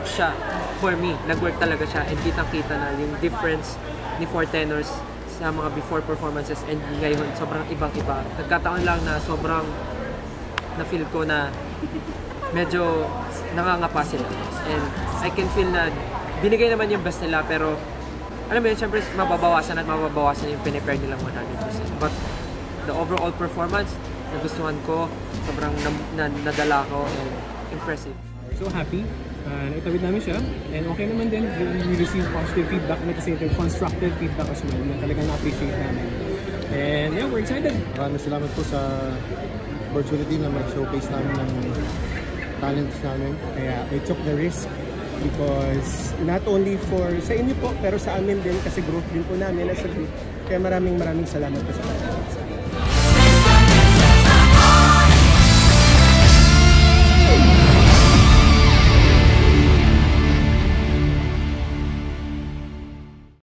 nag-work siya for me. Nag-work talaga siya and kitang-kita na yung difference ni Four Tenors sa mga before performances and ngayon sobrang ibang-iba. Nagkataon lang na sobrang na-feel ko na medyo nangangapa sila. And I can feel na binigay naman yung best nila pero alam mo yun, syempre mababawasan yung pinipare nilang 100%. But the overall performance, nagustuhan ko, sobrang nadala ko and impressive. So happy. Naitawid namin siya and okay naman din. We received positive feedback and at the same time constructive feedback as well na talagang na-appreciate namin. And yeah, we're excited. Maraming salamat po sa opportunity na mag-showcase namin ng talents namin. Kaya we took the risk because not only for sa inyo po pero sa amin din kasi growth din po namin as a group. Kaya maraming salamat po sa kanila.